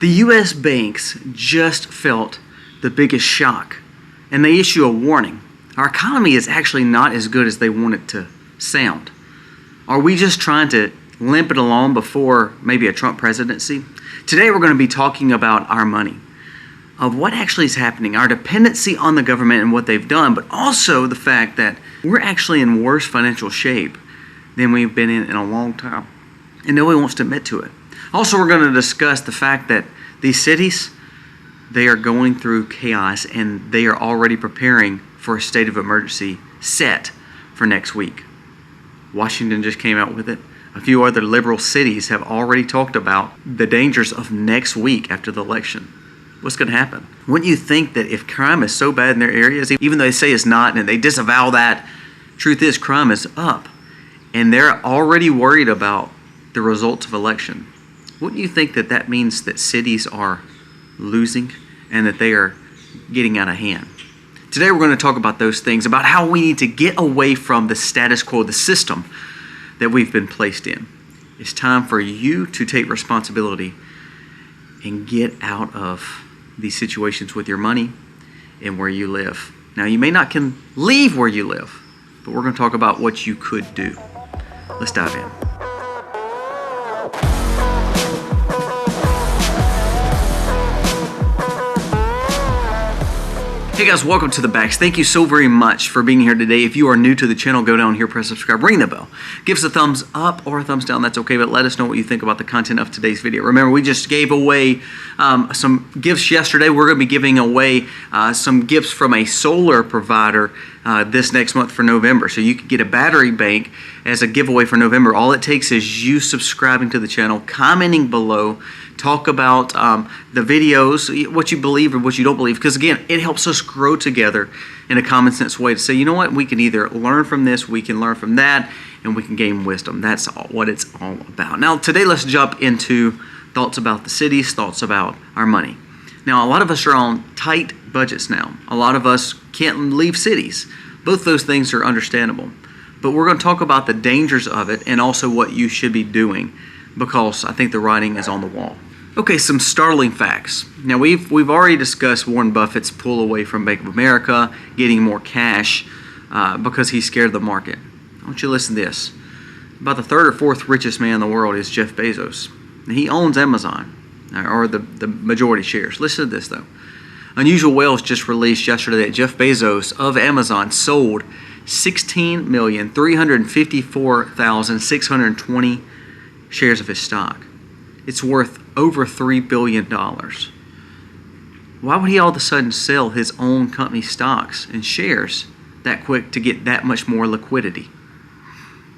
The U.S. banks just felt the biggest shock, and they issue a warning. Our economy is actually not as good as they want it to sound. Are we just trying to limp it along before maybe a Trump presidency? Today we're going to be talking about our money, of what actually is happening, our dependency on the government and what they've done, but also the fact that we're actually in worse financial shape than we've been in a long time, and nobody wants to admit to it. Also, we're going to discuss the fact that these cities, they are going through chaos and they are already preparing for a state of emergency set for next week. Washington just came out with it. A few other liberal cities have already talked about the dangers of next week after the election. What's going to happen? Wouldn't you think that if crime is so bad in their areas, even though they say it's not and they disavow that, truth is crime is up and they're already worried about the results of election. Wouldn't you think that that means that cities are losing and that they are getting out of hand? Today we're going to talk about those things, about how we need to get away from the status quo, the system that we've been placed in. It's time for you to take responsibility and get out of these situations with your money and where you live. Now, you may not can leave where you live, but we're going to talk about what you could do. Let's dive in. Hey guys, welcome to The Backs. Thank you so very much for being here today. If you are new to the channel, go down here, press subscribe, ring the bell. Give us a thumbs up or a thumbs down, that's okay, but let us know what you think about the content of today's video. Remember, we just gave away some gifts yesterday. We're going to be giving away some gifts from a solar provider this next month for November. So you can get a battery bank as a giveaway for November. All it takes is you subscribing to the channel, commenting below, talk about the videos, what you believe or what you don't believe, because again, it helps us grow together in a common sense way to say, you know what, we can either learn from this, we can learn from that, and we can gain wisdom. That's what it's all about. Now today let's jump into thoughts about the cities, thoughts about our money. Now a lot of us are on tight budgets now. A lot of us can't leave cities. Both those things are understandable. But we're going to talk about the dangers of it and also what you should be doing, because I think the writing is on the wall. Okay, some startling facts. Now we've already discussed Warren Buffett's pull away from Bank of America, getting more cash because he's scared of the market. I want you to listen to this. About the third or fourth richest man in the world is Jeff Bezos. And he owns Amazon, or the majority shares. Listen to this though. Unusual Whales just released yesterday that Jeff Bezos of Amazon sold 16,354,620 shares of his stock. It's worth over $3 billion. Why would he all of a sudden sell his own company stocks and shares that quick to get that much more liquidity?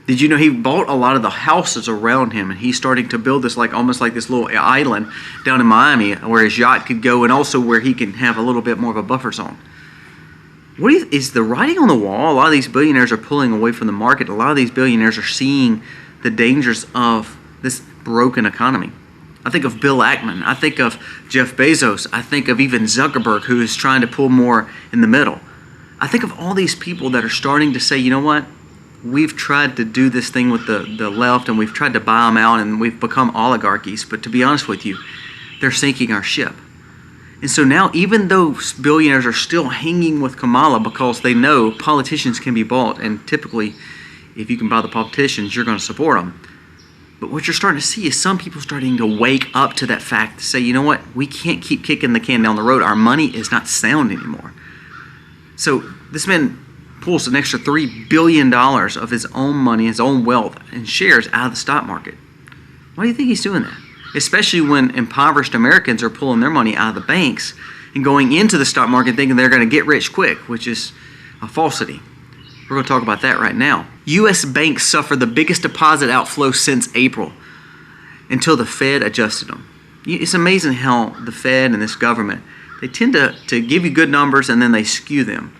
Did you know he bought a lot of the houses around him and he's starting to build this almost like this little island down in Miami where his yacht could go and also where he can have a little bit more of a buffer zone? Is the writing on the wall? A lot of these billionaires are pulling away from the market. A lot of these billionaires are seeing the dangers of this broken economy. I think of Bill Ackman. I think of Jeff Bezos. I think of even Zuckerberg, who is trying to pull more in the middle. I think of all these people that are starting to say, you know what? We've tried to do this thing with the left and we've tried to buy them out and we've become oligarchies. But to be honest with you, they're sinking our ship. And so now, even though billionaires are still hanging with Kamala because they know politicians can be bought, and typically, if you can buy the politicians, you're going to support them. But what you're starting to see is some people starting to wake up to that fact to say, you know what, we can't keep kicking the can down the road. Our money is not sound anymore. So this man pulls an extra $3 billion of his own money, his own wealth, and shares out of the stock market. Why do you think he's doing that? Especially when impoverished Americans are pulling their money out of the banks and going into the stock market thinking they're going to get rich quick, which is a falsity. We're going to talk about that right now. U.S. banks suffered the biggest deposit outflow since April until the Fed adjusted them. It's amazing how the Fed and this government, they tend to give you good numbers and then they skew them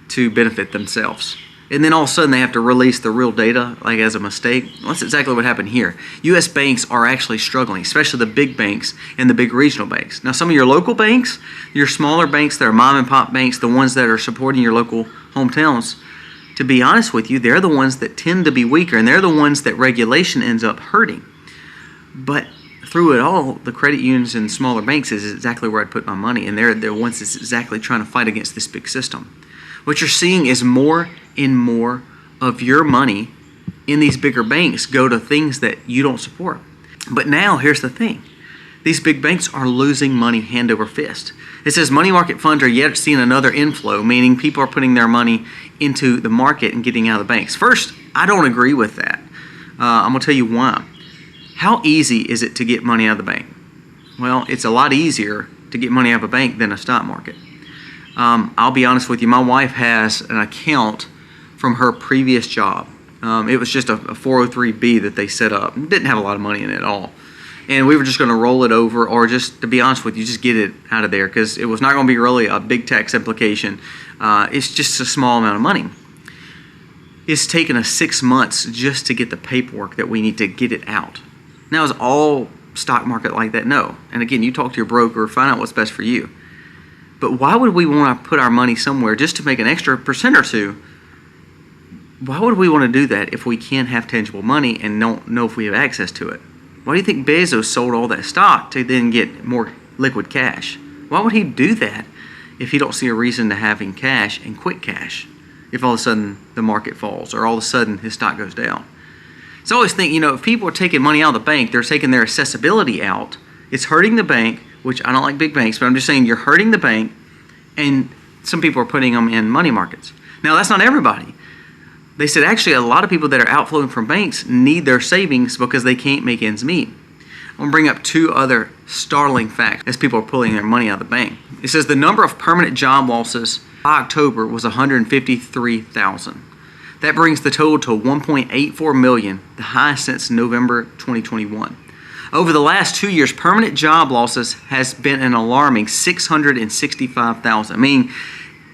to benefit themselves. And then all of a sudden they have to release the real data like as a mistake. Well, that's exactly what happened here. U.S. banks are actually struggling, especially the big banks and the big regional banks. Now some of your local banks, your smaller banks that are mom and pop banks, the ones that are supporting your local hometowns, to be honest with you, they're the ones that tend to be weaker, and they're the ones that regulation ends up hurting. But through it all, the credit unions and smaller banks is exactly where I'd put my money, and they're the ones that's exactly trying to fight against this big system. What you're seeing is more and more of your money in these bigger banks go to things that you don't support. But now, here's the thing. These big banks are losing money hand over fist. It says money market funds are yet seeing another inflow, meaning people are putting their money into the market and getting out of the banks. First, I don't agree with that. I'm going to tell you why. How easy is it to get money out of the bank? Well, it's a lot easier to get money out of a bank than a stock market. I'll be honest with you. My wife has an account from her previous job. It was just a 403B that they set up. It didn't have a lot of money in it at all. And we were just going to roll it over, or just, to be honest with you, just get it out of there, because it was not going to be really a big tax implication. It's just a small amount of money. It's taken us 6 months just to get the paperwork that we need to get it out. Now, is all stock market like that? No. And again, you talk to your broker, find out what's best for you. But why would we want to put our money somewhere just to make an extra % or two? Why would we want to do that if we can't have tangible money and don't know if we have access to it? Why do you think Bezos sold all that stock to then get more liquid cash? Why would he do that if he don't see a reason to having cash and quick cash if all of a sudden the market falls or all of a sudden his stock goes down? So I always think, if people are taking money out of the bank, they're taking their accessibility out. It's hurting the bank, which I don't like big banks, but I'm just saying you're hurting the bank, and some people are putting them in money markets. Now, that's not everybody. They said actually a lot of people that are outflowing from banks need their savings because they can't make ends meet. I'm going to bring up 2 other startling facts as people are pulling their money out of the bank. It says the number of permanent job losses by October was 153,000. That brings the total to 1.84 million, the highest since November 2021. Over the last 2 years, permanent job losses has been an alarming 665,000, meaning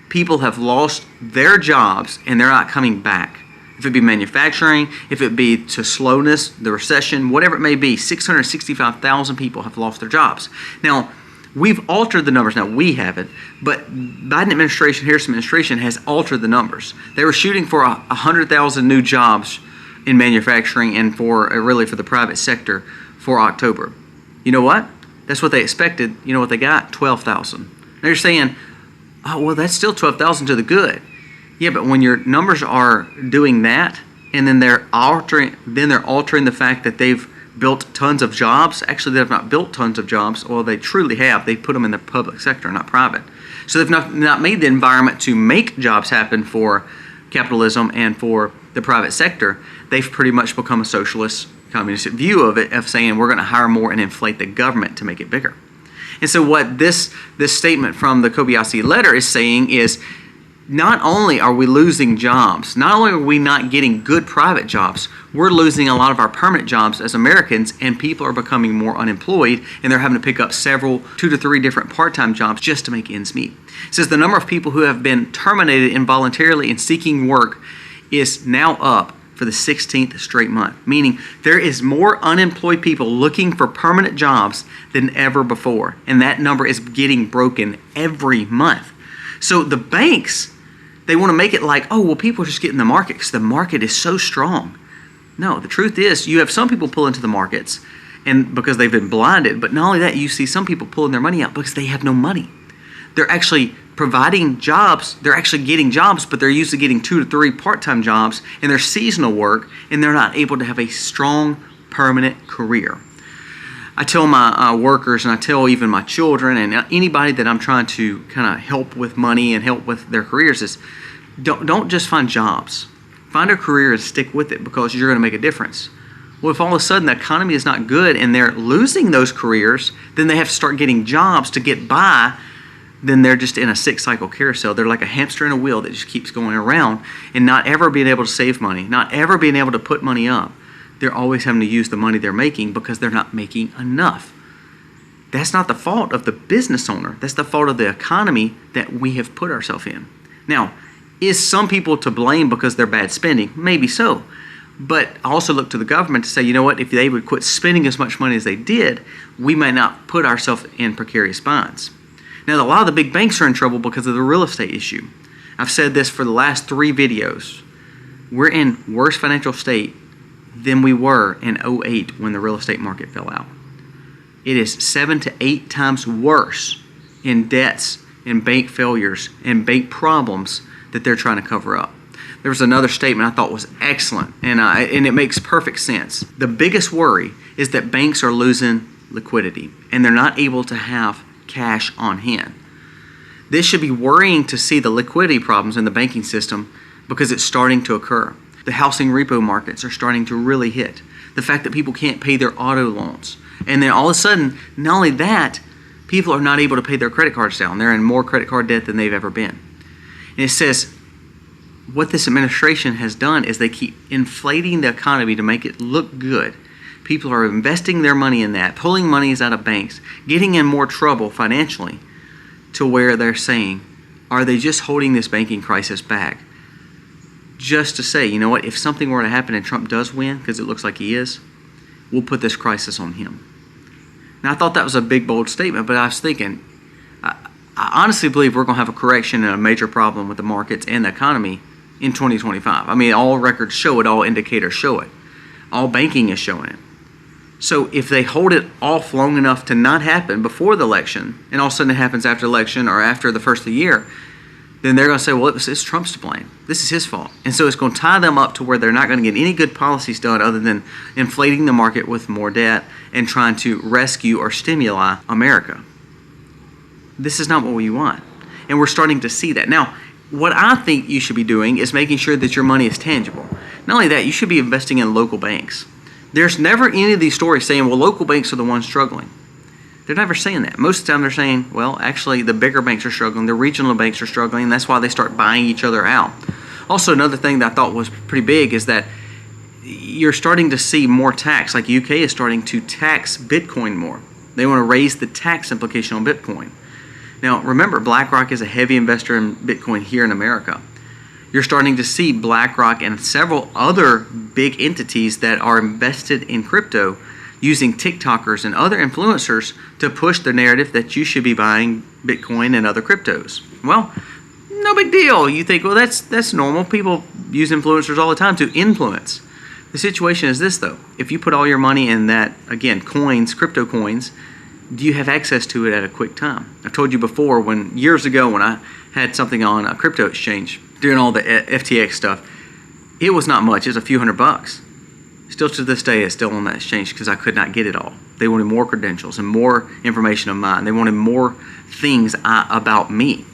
people have lost their jobs and they're not coming back. If it be manufacturing, if it be to slowness, the recession, whatever it may be, 665,000 people have lost their jobs. Now, we've altered the numbers. Now, we haven't, but Biden administration, Harris administration has altered the numbers. They were shooting for 100,000 new jobs in manufacturing and for really for the private sector for October. You know what? That's what they expected. You know what they got? 12,000. Now you're saying, oh, well, that's still 12,000 to the good. Yeah, but when your numbers are doing that, and then they're altering the fact that they've built tons of jobs. Actually, they have not built tons of jobs. Well, they truly have. They put them in the public sector, not private. So they've not made the environment to make jobs happen for capitalism and for the private sector. They've pretty much become a socialist, communist view of it, of saying we're going to hire more and inflate the government to make it bigger. And so what this statement from the Kobayashi letter is saying is, not only are we losing jobs, not only are we not getting good private jobs, we're losing a lot of our permanent jobs as Americans, and people are becoming more unemployed, and they're having to pick up several 2 to 3 different part-time jobs just to make ends meet. It says the number of people who have been terminated involuntarily in seeking work is now up for the 16th straight month, meaning there is more unemployed people looking for permanent jobs than ever before, and that number is getting broken every month. So the banks, they want to make it like, oh, well, people are just getting in the market because the market is so strong. No, the truth is you have some people pull into the markets and because they've been blinded, but not only that, you see some people pulling their money out because they have no money. They're actually providing jobs, they're actually getting jobs, but they're usually getting 2 to 3 part-time jobs, and they're seasonal work, and they're not able to have a strong, permanent career. I tell my workers, and I tell even my children, and anybody that I'm trying to kind of help with money and help with their careers is, don't just find jobs. Find a career and stick with it, because you're going to make a difference. Well, if all of a sudden the economy is not good and they're losing those careers, then they have to start getting jobs to get by. Then they're just in a 6-cycle carousel. They're like a hamster in a wheel that just keeps going around and not ever being able to save money, not ever being able to put money up. They're always having to use the money they're making because they're not making enough. That's not the fault of the business owner. That's the fault of the economy that we have put ourselves in. Now, is some people to blame because they're bad spending? Maybe so. But I also look to the government to say, you know what, if they would quit spending as much money as they did, we might not put ourselves in precarious bonds. Now, a lot of the big banks are in trouble because of the real estate issue. I've said this for the last 3 videos. We're in worse financial state than we were in 2008 when the real estate market fell out. it is 7 to 8 times worse in debts and bank failures and bank problems that they're trying to cover up. There was another statement I thought was excellent, and it makes perfect sense. The biggest worry is that banks are losing liquidity and they're not able to have cash on hand. This should be worrying to see the liquidity problems in the banking system because it's starting to occur. The housing repo markets are starting to really hit. The fact that people can't pay their auto loans. And then all of a sudden, not only that, people are not able to pay their credit cards down. They're in more credit card debt than they've ever been. And it says what this administration has done is they keep inflating the economy to make it look good. People are investing their money in that, pulling monies out of banks, getting in more trouble financially to where they're saying, are they just holding this banking crisis back? Just to say, you know what, if something were to happen and Trump does win, because it looks like he is, we'll put this crisis on him. Now, I thought that was a big, bold statement, but I was thinking, I honestly believe we're going to have a correction and a major problem with the markets and the economy in 2025. I mean, all records show it, all indicators show it. All banking is showing it. So if they hold it off long enough to not happen before the election, and all of a sudden it happens after the election or after the first of the year, then they're going to say, well, it's Trump's to blame. This is his fault. And so it's going to tie them up to where they're not going to get any good policies done other than inflating the market with more debt and trying to rescue or stimulate America. This is not what we want. And we're starting to see that. Now, what I think you should be doing is making sure that your money is tangible. Not only that, you should be investing in local banks. There's never any of these stories saying, well, local banks are the ones struggling. They're never saying that. Most of the time they're saying, well, actually the bigger banks are struggling, the regional banks are struggling, and that's why they start buying each other out. Also, another thing that I thought was pretty big is that you're starting to see more tax, like UK is starting to tax Bitcoin more. They want to raise the tax implication on Bitcoin. Now, remember, BlackRock is a heavy investor in Bitcoin here in America. You're starting to see BlackRock and several other big entities that are invested in crypto using TikTokers and other influencers to push the narrative that you should be buying Bitcoin and other cryptos. Well, no big deal. You think, well, that's normal. People use influencers all the time to influence. The situation is this, though. If you put all your money in that, again, coins, crypto coins, do you have access to it at a quick time? I've told you before, years ago when I had something on a crypto exchange, doing all the FTX stuff, it was not much. It was a few $100. Still to this day, it's still on that exchange because I could not get it all. They wanted more credentials and more information of mine. They wanted more things about me.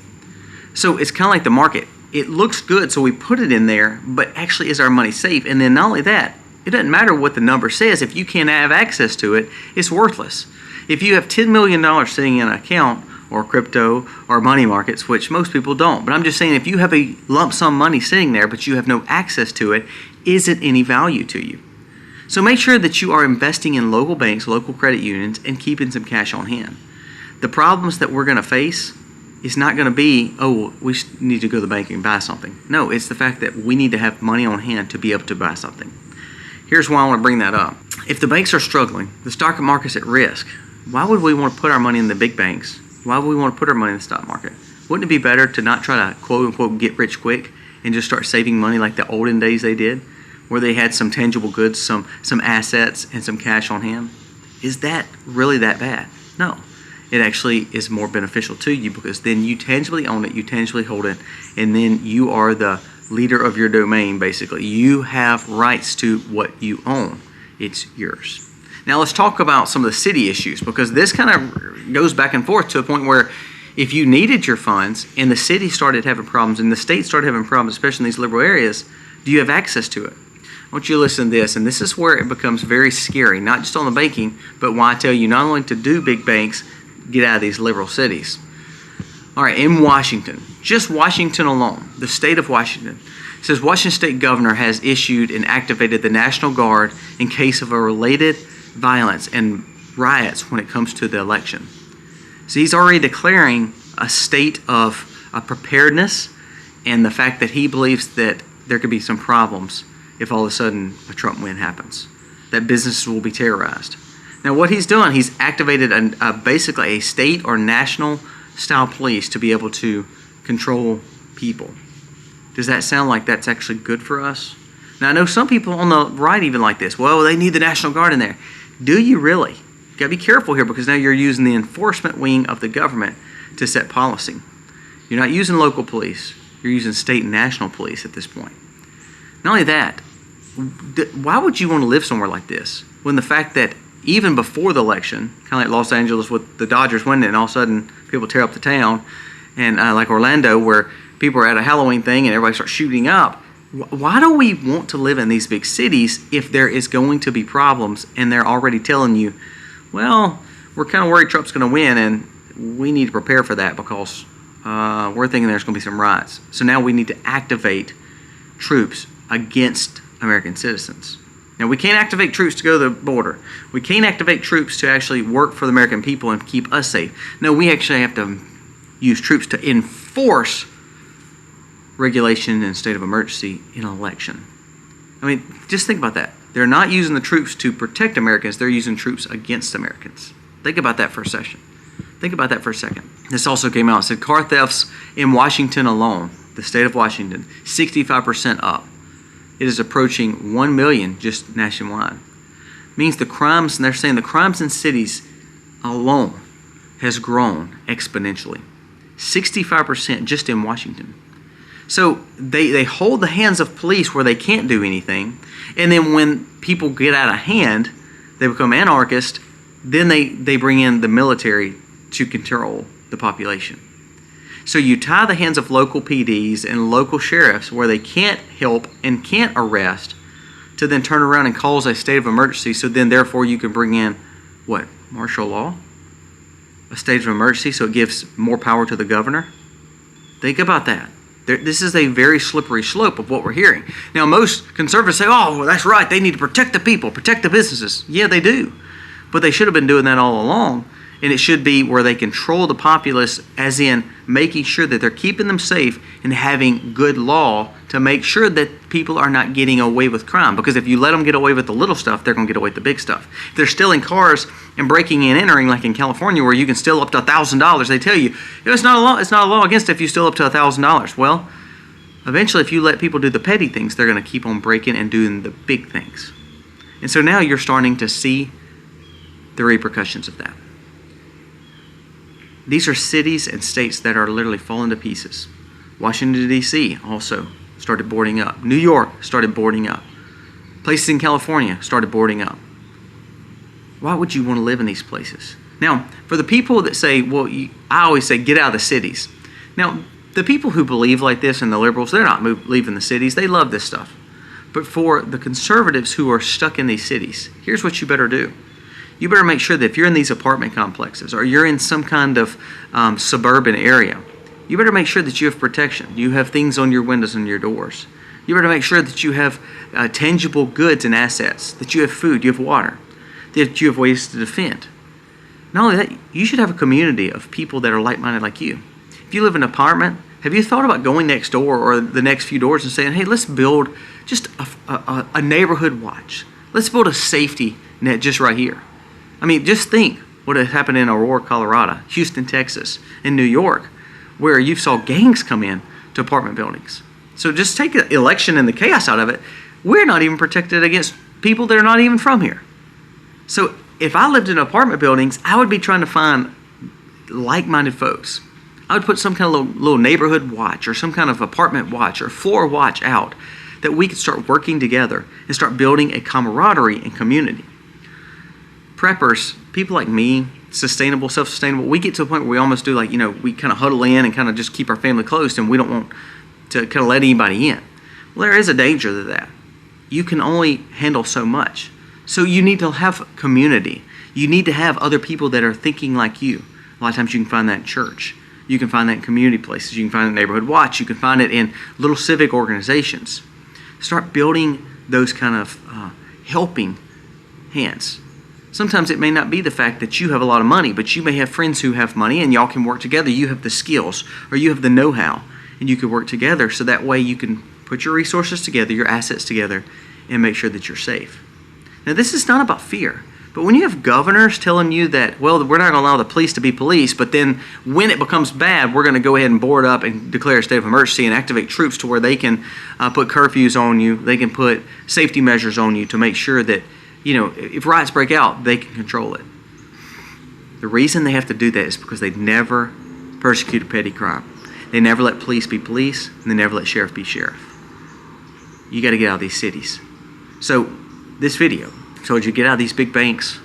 So it's kind of like the market. It looks good, so we put it in there, but actually is our money safe? And then not only that, it doesn't matter what the number says. If you can't have access to it, it's worthless. If you have $10 million sitting in an account or crypto or money markets, which most people don't, but I'm just saying if you have a lump sum money sitting there but you have no access to it, is it any value to you? So make sure that you are investing in local banks, local credit unions, and keeping some cash on hand. The problems that we're going to face is not going to be, oh, we need to go to the bank and buy something. No, it's the fact that we need to have money on hand to be able to buy something. Here's why I want to bring that up. If the banks are struggling, the stock market's at risk, why would we want to put our money in the big banks? Why would we want to put our money in the stock market? Wouldn't it be better to not try to quote-unquote get rich quick and just start saving money like the olden days they did, where they had some tangible goods, some assets, and some cash on hand? Is that really that bad? No. It actually is more beneficial to you because then you tangibly own it, you tangibly hold it, and then you are the leader of your domain, basically. You have rights to what you own. It's yours. Now let's talk about some of the city issues because this kind of goes back and forth to a point where if you needed your funds and the city started having problems and the state started having problems, especially in these liberal areas, do you have access to it? I want you to listen to this, and this is where it becomes very scary, not just on the banking, but why I tell you not only to do big banks, get out of these liberal cities. All right, in Washington, just Washington alone, the state of Washington, it says Washington State Governor has issued and activated the National Guard in case of a related violence and riots when it comes to the election. So he's already declaring a state of preparedness and the fact that he believes that there could be some problems if all of a sudden a Trump win happens, that businesses will be terrorized. Now what he's done, he's activated basically a state or national style police to be able to control people. Does that sound like that's actually good for us? Now I know some people on the right even like this. Well, they need the National Guard in there. Do you really? You got to be careful here because now you're using the enforcement wing of the government to set policy. You're not using local police. You're using state and national police at this point. Not only that, why would you want to live somewhere like this when the fact that even before the election, kind of like Los Angeles with the Dodgers winning, and all of a sudden people tear up the town, and like Orlando where people are at a Halloween thing and everybody starts shooting up. Why do we want to live in these big cities if there is going to be problems and they're already telling you, well, we're kind of worried Trump's going to win and we need to prepare for that because we're thinking there's going to be some riots. So now we need to activate troops against American citizens. Now, we can't activate troops to go to the border. We can't activate troops to actually work for the American people and keep us safe. No, we actually have to use troops to enforce regulation and state of emergency in an election. I mean, just think about that. They're not using the troops to protect Americans. They're using troops against Americans. Think about that for a second. Think about that for a second. This also came out and said car thefts in Washington alone, the state of Washington, 65% up. It is approaching 1 million just nationwide. Means the crimes, and they're saying the crimes in cities alone has grown exponentially. 65% just in Washington. So they hold the hands of police where they can't do anything, and then when people get out of hand, they become anarchists, then they bring in the military to control the population. So you tie the hands of local PDs and local sheriffs where they can't help and can't arrest to then turn around and cause a state of emergency, so then therefore you can bring in, what, martial law? A state of emergency so it gives more power to the governor? Think about that. This is a very slippery slope of what we're hearing. Now, most conservatives say, oh, well, that's right, they need to protect the people, protect the businesses. Yeah, they do. But they should have been doing that all along. And it should be where they control the populace, as in making sure that they're keeping them safe and having good law to make sure that people are not getting away with crime. Because if you let them get away with the little stuff, they're going to get away with the big stuff. If they're stealing cars and breaking and entering, like in California, where you can steal up to $1,000, they tell you, it's not a law. It's not a law against it if you steal up to $1,000. Well, eventually, if you let people do the petty things, they're going to keep on breaking and doing the big things. And so now you're starting to see the repercussions of that. These are cities and states that are literally falling to pieces. Washington, D.C. also started boarding up. New York started boarding up. Places in California started boarding up. Why would you want to live in these places? Now, for the people that say, well, I always say, get out of the cities. Now, the people who believe like this and the liberals, they're not leaving the cities. They love this stuff. But for the conservatives who are stuck in these cities, here's what you better do. You better make sure that if you're in these apartment complexes or you're in some kind of suburban area, you better make sure that you have protection. You have things on your windows and your doors. You better make sure that you have tangible goods and assets, that you have food, you have water, that you have ways to defend. Not only that, you should have a community of people that are like-minded like you. If you live in an apartment, have you thought about going next door or the next few doors and saying, hey, let's build just a neighborhood watch. Let's build a safety net just right here. I mean, just think what has happened in Aurora, Colorado, Houston, Texas, and New York, where you saw gangs come in to apartment buildings. So just take the election and the chaos out of it. We're not even protected against people that are not even from here. So if I lived in apartment buildings, I would be trying to find like-minded folks. I would put some kind of little neighborhood watch or some kind of apartment watch or floor watch out that we could start working together and start building a camaraderie and community. Preppers, people like me, sustainable, self-sustainable, we get to a point where we almost do we kind of huddle in and kind of just keep our family close and we don't want to kind of let anybody in. Well, there is a danger to that. You can only handle so much. So you need to have community. You need to have other people that are thinking like you. A lot of times you can find that in church. You can find that in community places. You can find it in neighborhood watch. You can find it in little civic organizations. Start building those kind of helping hands. Sometimes it may not be the fact that you have a lot of money, but you may have friends who have money and y'all can work together. You have the skills or you have the know-how and you can work together so that way you can put your resources together, your assets together, and make sure that you're safe. Now, this is not about fear, but when you have governors telling you that, well, we're not going to allow the police to be police, but then when it becomes bad, we're going to go ahead and board up and declare a state of emergency and activate troops to where they can put curfews on you, they can put safety measures on you to make sure that if riots break out, they can control it. The reason they have to do that is because they never persecute a petty crime. They never let police be police, and they never let sheriff be sheriff. You got to get out of these cities. So this video told you get out of these big banks.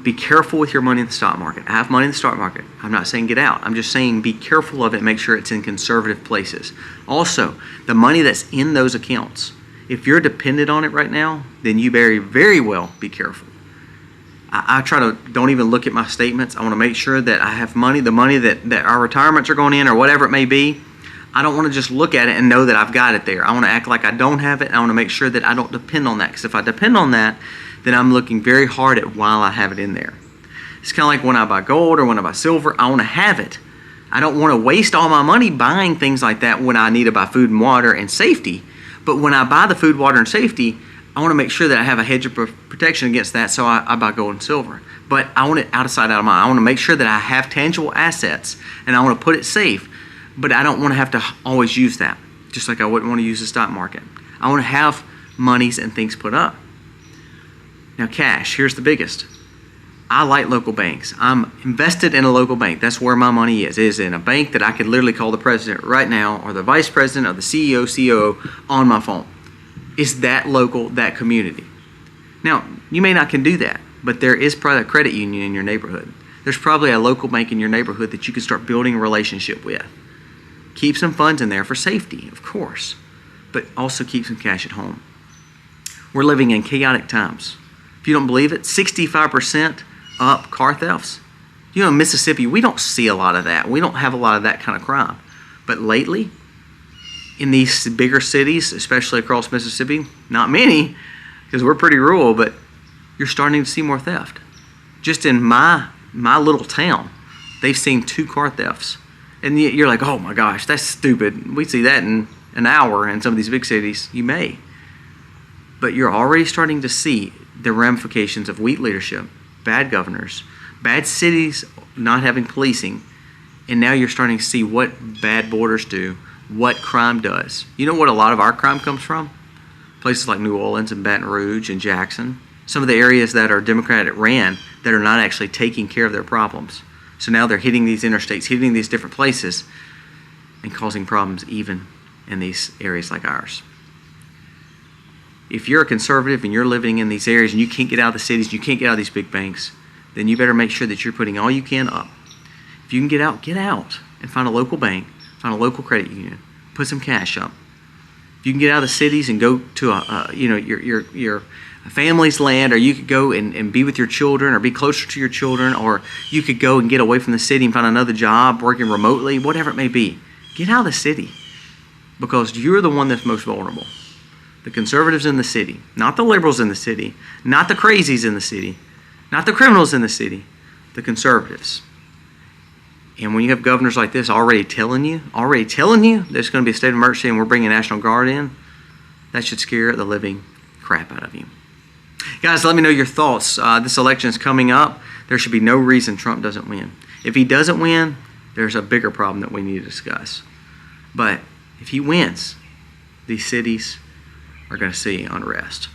Be careful with your money in the stock market. I have money in the stock market. I'm not saying get out. I'm just saying be careful of it. Make sure it's in conservative places. Also, the money that's in those accounts, if you're dependent on it right now, then you very, very well be careful. I try to don't even look at my statements. I want to make sure that I have money, the money that our retirements are going in or whatever it may be. I don't want to just look at it and know that I've got it there. I want to act like I don't have it. I want to make sure that I don't depend on that. Because if I depend on that, then I'm looking very hard at while I have it in there. It's kind of like when I buy gold or when I buy silver, I want to have it. I don't want to waste all my money buying things like that when I need to buy food and water and safety. But when I buy the food, water, and safety, I want to make sure that I have a hedge of protection against that, so I buy gold and silver. But I want it out of sight, out of mind. I want to make sure that I have tangible assets, and I want to put it safe, but I don't want to have to always use that, just like I wouldn't want to use the stock market. I want to have monies and things put up. Now, cash, here's the biggest. I like local banks. I'm invested in a local bank. That's where my money is. It is in a bank that I could literally call the president right now or the vice president or the CEO, COO on my phone. It's that local, that community. Now, you may not can do that, but there is probably a credit union in your neighborhood. There's probably a local bank in your neighborhood that you can start building a relationship with. Keep some funds in there for safety, of course, but also keep some cash at home. We're living in chaotic times. If you don't believe it, 65% up car thefts. You know, in Mississippi, we don't see a lot of that. We don't have a lot of that kind of crime. But lately, in these bigger cities, especially across Mississippi, not many, because we're pretty rural, but you're starting to see more theft. Just in my little town, they've seen 2 car thefts. And you're like, oh my gosh, that's stupid. We see that in an hour in some of these big cities. You may. But you're already starting to see the ramifications of weak leadership, bad governors, bad cities not having policing, and now you're starting to see what bad borders do, what crime does. You know what a lot of our crime comes from? Places like New Orleans and Baton Rouge and Jackson. Some of the areas that are Democratic ran that are not actually taking care of their problems. So now they're hitting these interstates, hitting these different places, and causing problems even in these areas like ours. If you're a conservative and you're living in these areas and you can't get out of the cities, you can't get out of these big banks, then you better make sure that you're putting all you can up. If you can get out and find a local bank, find a local credit union, put some cash up. If you can get out of the cities and go to your family's land, or you could go and be with your children or be closer to your children, or you could go and get away from the city and find another job working remotely, whatever it may be. Get out of the city, because you're the one that's most vulnerable. The conservatives in the city, not the liberals in the city, not the crazies in the city, not the criminals in the city, the conservatives. And when you have governors like this already telling you there's going to be a state of emergency and we're bringing National Guard in, that should scare the living crap out of you. Guys, let me know your thoughts. This election is coming up. There should be no reason Trump doesn't win. If he doesn't win, there's a bigger problem that we need to discuss. But if he wins, these cities are going to see unrest.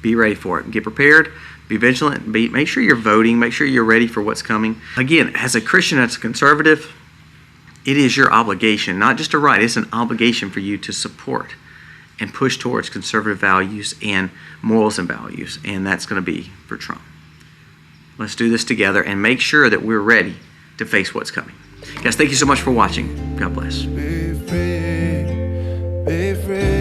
Be ready for it. Get prepared. Be vigilant. Make sure you're voting. Make sure you're ready for what's coming. Again, as a Christian, as a conservative, it is your obligation, not just a right, it's an obligation for you to support and push towards conservative values and morals and values, and that's going to be for Trump. Let's do this together and make sure that we're ready to face what's coming. Guys, thank you so much for watching. God bless. Be free. Be free.